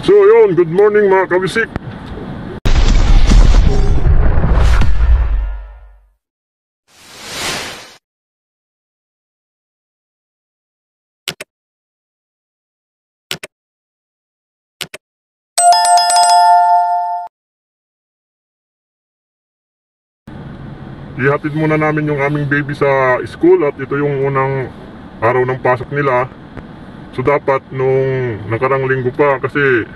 So yun, good morning mga kabisik. Ihatid muna namin yung aming baby sa school at ito yung unang araw ng pasok nila. So dapat nung nakarang linggo pa kasi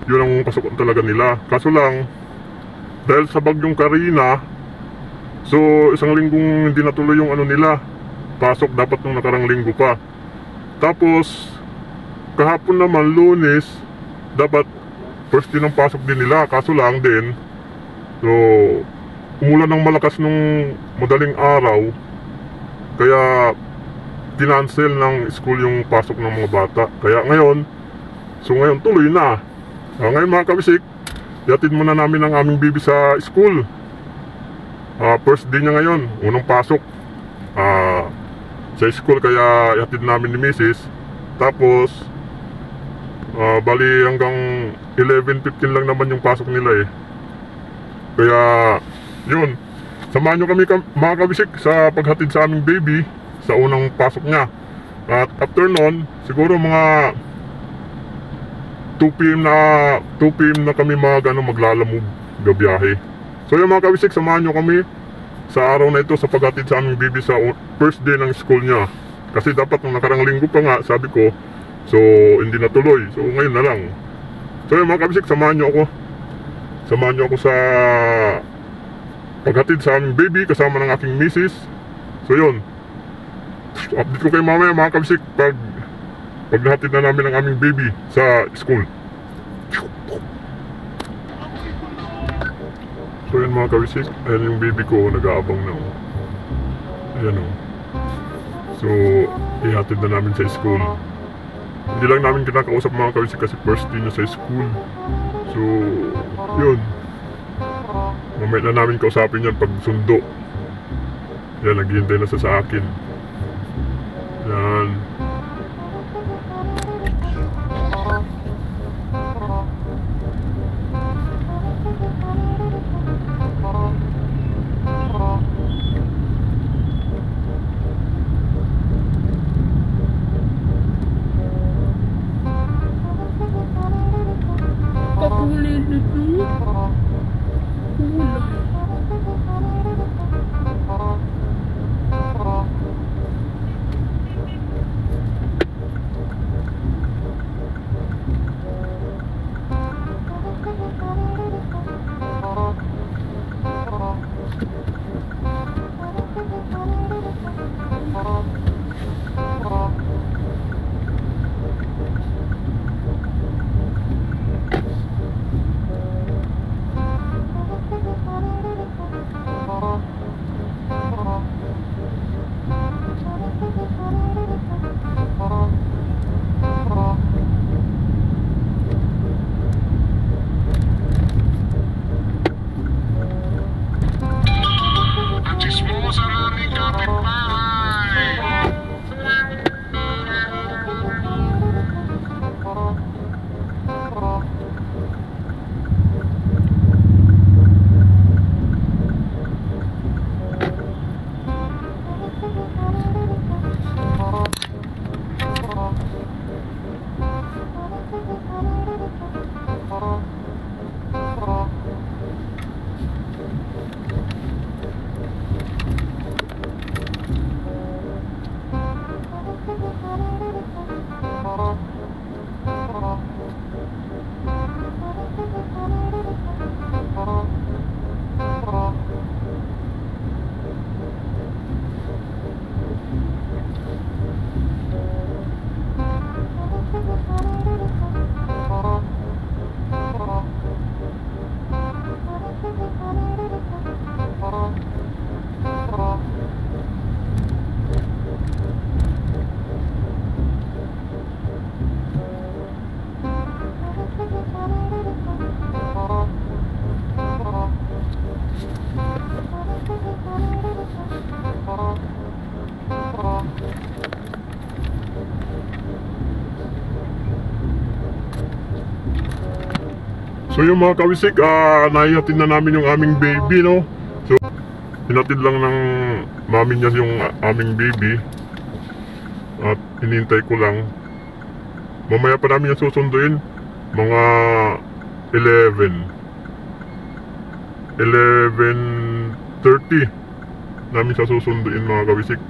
yun ang pasukan talaga nila. Kaso lang dahil sa bagyong Karina, so isang linggong hindi natuloy yung nila pasok dapat nung nakarang linggo pa. Tapos kahapon naman Lunes dapat first din ang pasok din nila. Kaso lang din so umulan ng malakas nung madaling araw kaya kinancel ng school yung pasok ng mga bata. Kaya ngayon tuloy na. Ngayon mga kabisik, ihatid muna namin ang aming baby sa school. First day niya ngayon, unang pasok sa school, kaya ihatid namin ni Mrs. Tapos bali hanggang 11:15 lang naman yung pasok nila Kaya yun, samahan nyo kami mga kabisik sa paghatid sa aming baby sa unang pasok niya. At after nun, siguro mga 2 PM na kami maglalamove gabiyahe. So yun mga kabisik, samahan nyo kami sa araw na ito sa paghatid sa aming baby sa first day ng school niya. Kasi dapat nung nakarang linggo pa nga, sabi ko, so hindi natuloy. So ngayon na lang. So yun mga kabisik, samahan nyo ako sa paghatid sa aming baby kasama ng aking misis. So yun, update ko kayo mamaya mga kabisik paghatid na namin ang aming baby sa school. So yun mga kabisik, ayan yung baby ko, nag-aabang na ayan So ihatid na namin sa school. Hindi lang namin kinakausap mga kabisik kasi first day niya sa school. So yun, mamaya na namin kausapin yan pag sundo. Yan, naghihintay na sa akin. Yan. Kakulit nito. So yung mga kawisik, naihatid na namin yung aming baby, no? So, hinatid lang ng mami niya yung aming baby. At hinintay ko lang. Mamaya pa namin yung susunduin. Mga 11:30 namin sa susunduin, mga kawisik.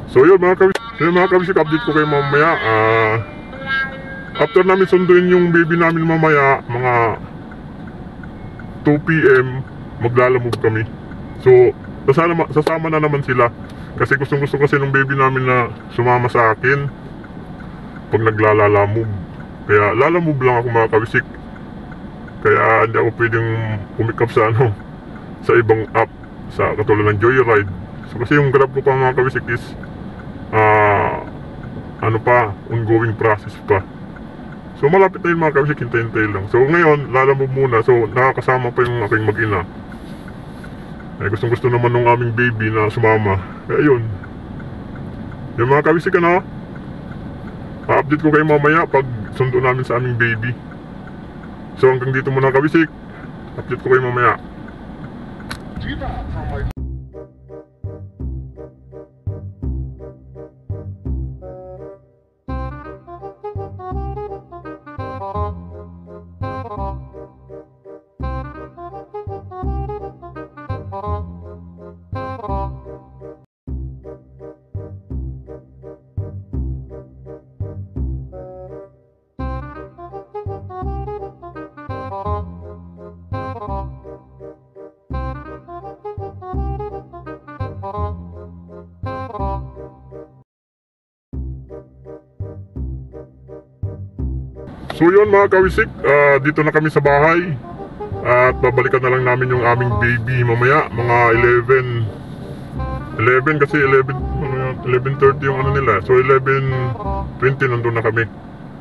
So yun mga kawisik, update ko kayo mamaya. After namin sunduin yung baby namin mamaya, mga 2 PM, maglalamove kami. So, sasama na naman sila. Kasi gusto kasi ng baby namin na sumama sa akin pag naglalalamove. Kaya lalamove lang ako, mga kawisik. Kaya hindi ako pwedeng pumikap sa sa ibang app, sa katulad ng Joyride. So kasi yung Grab ko pa, mga kawisik, is ongoing process pa. So malapit na yun, mga kawisik, hintay-hintay lang. So ngayon, lalamove muna. So nakakasama pa yung aking mag-ina. Gustong-gusto naman ng aming baby na sumama. Kaya yun. Yung mga kawisik, pa-update ko kayo mamaya pag sundo namin sa aming baby. So hanggang dito muna, kawisik. Update ko kayo mamaya. So yun, mga kawisik, dito na kami sa bahay. At babalikan na lang namin yung aming baby mamaya, mga 11 kasi 11:30 yung nila. So 11:20 nandun na kami.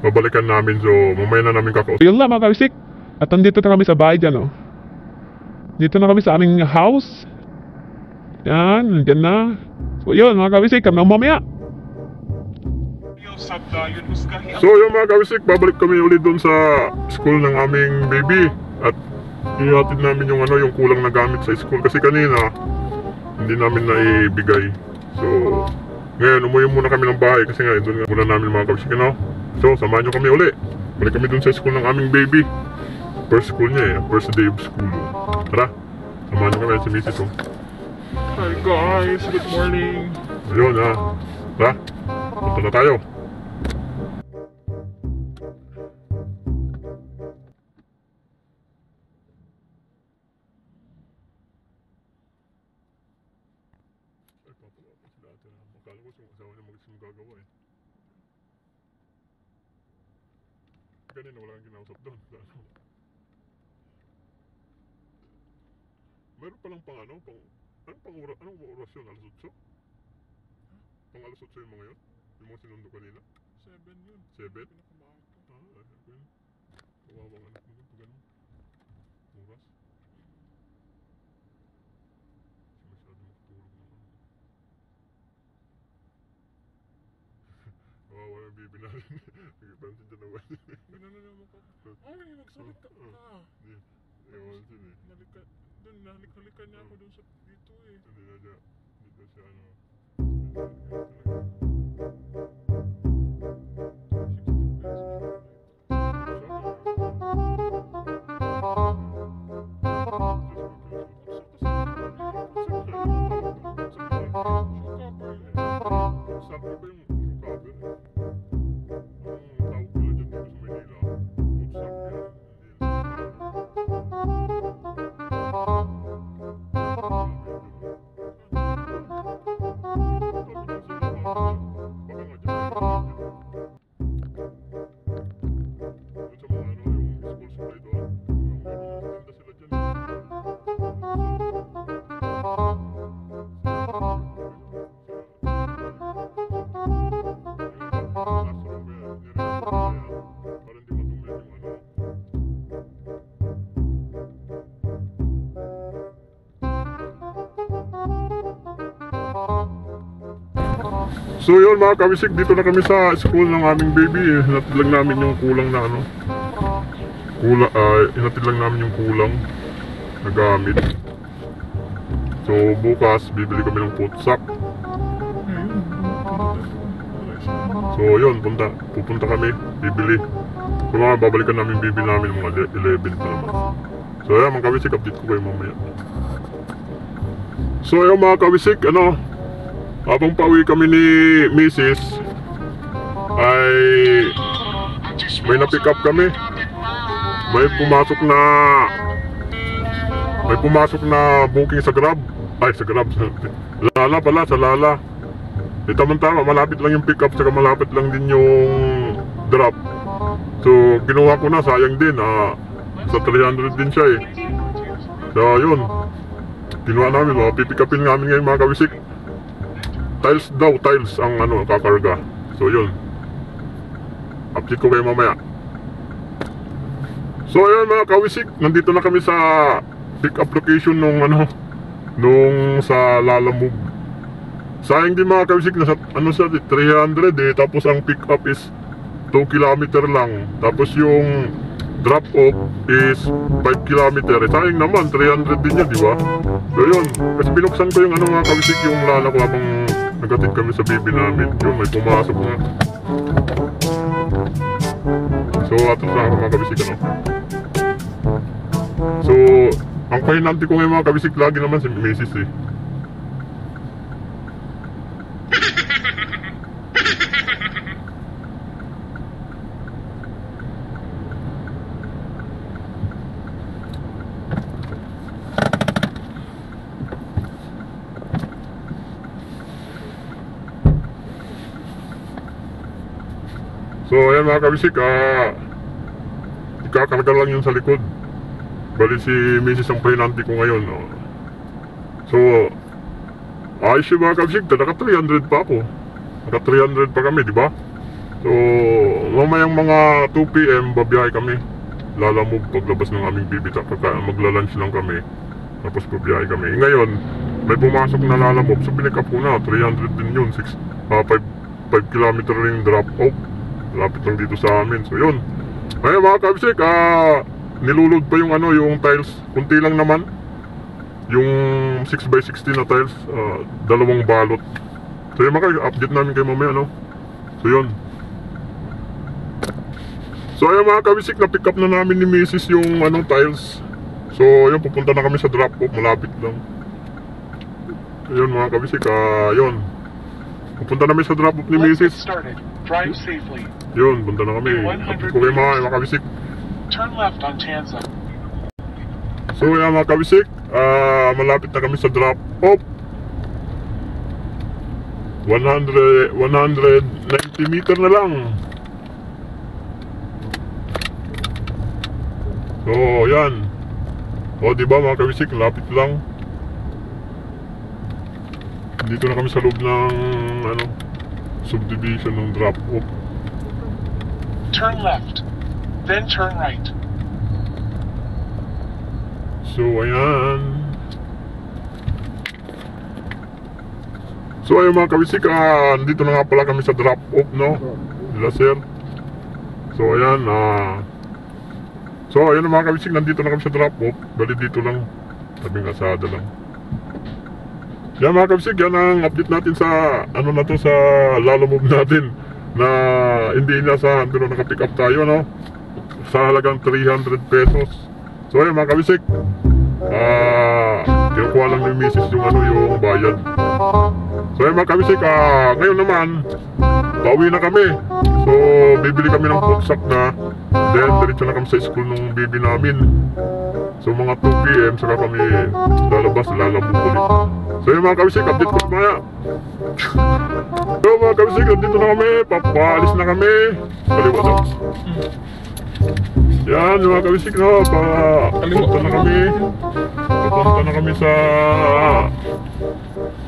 Babalikan namin, so mamaya na namin kakausap. Yun lang, mga kawisik. At nandito na kami sa bahay dyan, oh. Dito na kami sa aming house. Yan, nandyan na. So yun, mga kawisik, kami mamaya. So yung mga kawisik, babalik kami ulit doon sa school ng aming baby. At ihatid namin yung yung kulang na gamit sa school. Kasi kanina hindi namin naibigay. So ngayon, umuwi muna kami ng bahay. Kasi nga, doon muna namin, mga kawisik, So samahan nyo kami uli. Balik kami doon sa school ng aming baby. First school niya, first day of school. Tara, samahan nyo kami sa misis. Hi guys, good morning. Ayun, tara, punta na tayo. Akala ko yung asawa niya mag-isang gagawa eh. Kanina wala kang kinausap doon. Meron palang anong oras yun? Alas 8? Pang alas 8 yung mga yun? Yung mga sinundo kanina? 7 yun. 7? Pinakamahaka. Ayun. Kawawang anak mo doon pag ano? Oras? Masyado makatulog naman. Kawawa yung bibi natin. Nagpansin dyan naman. Gano'n naman ko. Ay, magsalita ka. Hindi. Ewan sin eh. Nalik-halikan niya ako dun sa dito eh. Hindi na siya. Dito siya sabi ba yung cover? Ang tawag nila dyan dito sa Manila, So yun, mga kawisik, dito na kami sa school ng aming baby. Hinatid lang namin yung kulang na Inatid lang namin yung kulang na gamit. So bukas bibili kami ng food sack. So yun, pupunta kami, bibili. So babalikan namin bibili namin mga 11 pa naman. So ayan mga kawisik, update ko kayo mamaya. So ayan mga kawisik, habang pauwi kami ni Mrs. ay may na-pick up kami. May pumasok na booking sa Grab. Ay, sa Grab. Lala pala, sa Lala. Tama-tama, malapit lang yung pick up, saka malapit lang din yung drop. So, ginawa ko na, sayang din. Sa 300 din siya eh. So, yun. Ginawa namin, pipick upin namin ngayon mga kawisik. Tiles ang kakarga. So, yun. Update ko kayo mamaya. So, ayan mga kawisik, nandito na kami sa pick up location nung sa Lalamove. Sayang din mga kawisik, nasa 300 eh, tapos ang pick up is 2 kilometer lang, tapos yung drop off is 5 kilometer. Sayang naman, 300 din yan, di ba? So yun, kasi binuksan ko yung mga kawisik, yung Lala ko habang nagatid kami sa bibi namin. Yun, may pumasok na. So atos na mga kawisik So, ang pahinanti ko ngayon mga kawisik lagi naman si Mrs. eh. So ayan mga kawisik, ikakarga lang yun sa likod. Bali si Mrs. ang pahinanti ko ngayon. So ayos yung mga kawisik, naka 300 pa ako. Naka 300 pa kami, di ba? So mamayang mga 2 PM babiyahe kami. Lalamove paglabas ng aming bibi, magla-lunch lang kami. Tapos babiyahe kami. Ngayon may pumasok na Lalamove, so pinikap ko na 300 din yun. 5 kilometer ring drop off. Lapit lang dito sa amin. So yun. Ayun mga kabisik, nilulod pa yung yung tiles. Kunti lang naman. Yung 6x16 na tiles, 2 balot. So yun update namin kayo mamaya So yun. So ayun mga kabisik, na-pick up na namin ni Mrs. yung tiles. So yun, pupunta na kami sa drop off. Malapit lang. Ayun mga kabisik, yun. Pupunta namin sa drop off ni Mrs. Drive safely. Yun, punta na kami. Update ko kayo mga kabisik. Turn left on Tanza. So yan mga kabisik, malapit na kami sa drop off. 190 meter na lang. So yan. O diba mga kabisik, lapit lang. Dito na kami sa loob ng subdivision ng drop off. Turn left, then turn right. So ayan. So ayun mga kabisik, nandito na nga pala kami sa drop off nila sir. So ayan, so ayan mga kabisik, nandito na kami sa drop off. Bali dito lang, tabing asada lang. Yan mga kabisik, yan ang update natin sa sa Lalamove natin na hindi inasahan pero naka-pick up tayo sa halagang 300 pesos. So ayun mga kabisik, kinukuha lang ni Mrs. yung bayad. So ayun mga kabisik, ngayon naman pauwi na kami. So bibili kami ng food sack na, then diretso na kami sa school ng baby namin. So mga 2 PM saka kami lalabas, Lalamove ulit. So yun mga kabisik, update ko maya. So mga kabisik, dito na kami, papaalis na kami. Kaliwa daw. Yan mga kabisik papunta na kami sa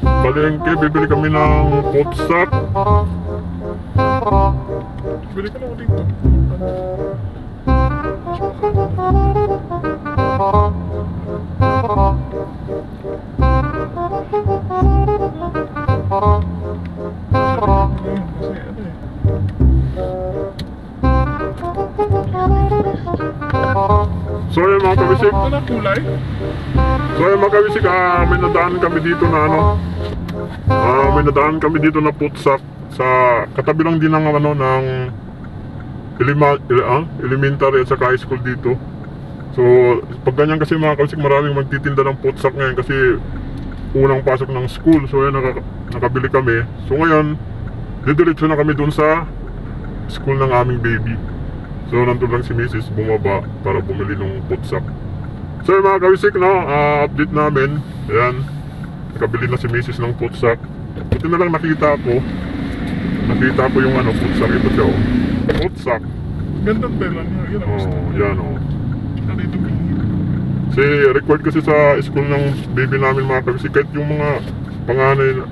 palengke, bibili kami ng food sack. Bili ka lang dito. So yun mga kabisik. Ito na kulay. So yun mga kabisik, may nadaan kami dito na ano. May nadaan kami dito na putsak sa katabi lang din ng ano ng elementary at saka high school dito. So pag ganyan kasi mga kabisik, maraming magtitinda ng putsak ngayon kasi unang pasok ng school. So yun nakabili kami. So ngayon didiretso na kami dun sa school ng aming baby. So nandun lang si Mrs. bumaba para bumili ng putsak. So yung mga kabisik, no, update namin. Ayan, nakabili na si Mrs. ng putsak. Ito na lang nakita ko yung ano, putsak. Ito siya, oh. Putsak. Gandang tela niya. Yan ang gusto. Oh, yan, oh. Tsaka dito gilid. Kasi required kasi sa school ng baby namin mga kabisik, kahit yung mga panganay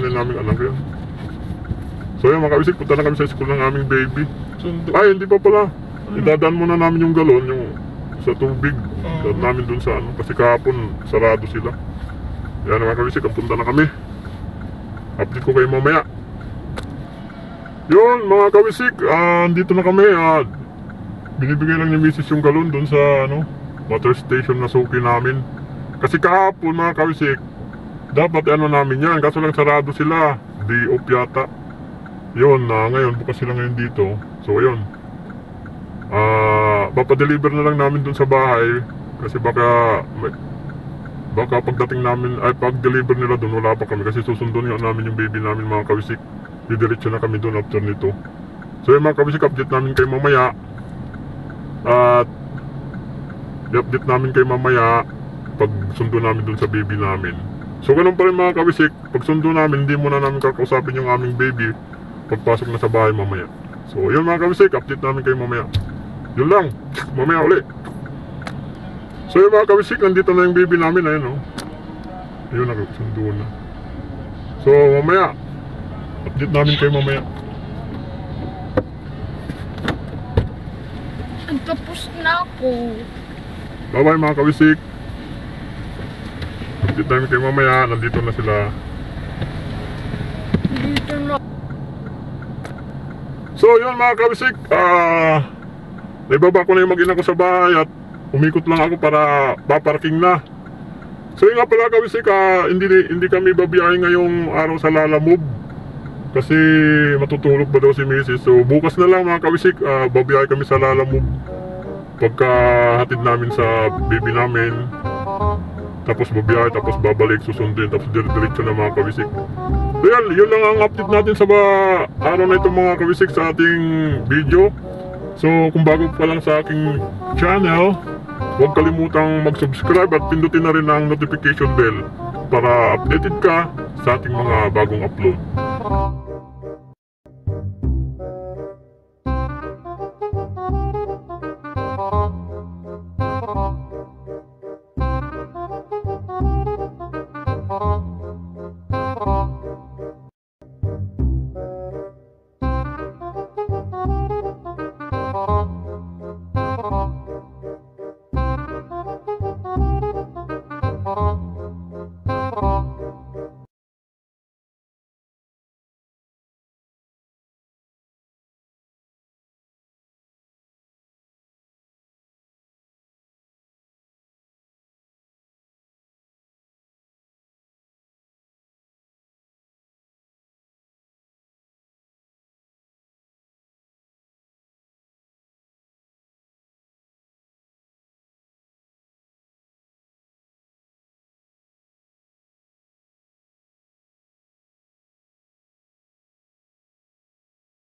namin anak ko yan. So yun mga kabisik, punta na kami sa school ng aming baby. Sundo. Ay, hindi pa pala. Idadaan muna namin yung galon, yung sa tubig. Idadaan namin dun sa ano, kasi kahapon sarado sila. Yan mga kabisik, punta na kami. Update ko kayo mamaya. Yun mga kabisik, dito na kami. Binibigay lang ni Mrs. yung galon dun sa ano, water station na suki namin. Kasi kahapon mga kabisik, dapat ano namin yan, kaso lang sarado sila. Day off yata. Yun, ngayon bukas sila ngayon dito. So yun, papadeliver na lang namin dun sa bahay. Kasi baka pagdating namin, ay pag-deliver nila dun, wala pa kami. Kasi susundon nga namin yung baby namin mga kabisik. Didiretso na kami dun after nito. So yung mga kabisik, update namin kayo mamaya. At i-update namin kayo mamaya pag sundo namin dun sa baby namin. So ganun pa rin mga kabisik, pag sundo namin, hindi muna namin kakausapin yung aming baby pagpasok na sa bahay mamaya. So yun mga kabisik, update namin kayo mamaya. Yun lang, mamaya ulit. So yung mga kabisik, nandito na yung baby namin. Ayun, oh. Ayun, nakasundo na. So mamaya, update namin kayo mamaya. Tapos na ako. Bye bye mga kabisik. Update namin kayo mamaya. Nandito na sila. Dito na. So yun mga kabisik, naibaba ko na yung mag-ina ko sa bahay at umikot lang ako para paparking na. So yun nga pala kabisik, hindi kami babiyahin ngayong araw sa Lalamove kasi matutulog ba daw si Mrs. So bukas na lang mga kabisik, babiyahin kami sa Lalamove pagka hatid namin sa baby namin. Tapos babiyahe, tapos babalik, susundin, tapos diretso na mga kabisik. So yun lang ang update natin sa araw na ito mga kabisik sa ating video. So kung bago pa lang sa aking channel, huwag kalimutang mag-subscribe at pindutin na rin ang notification bell para updated ka sa ating mga bagong upload.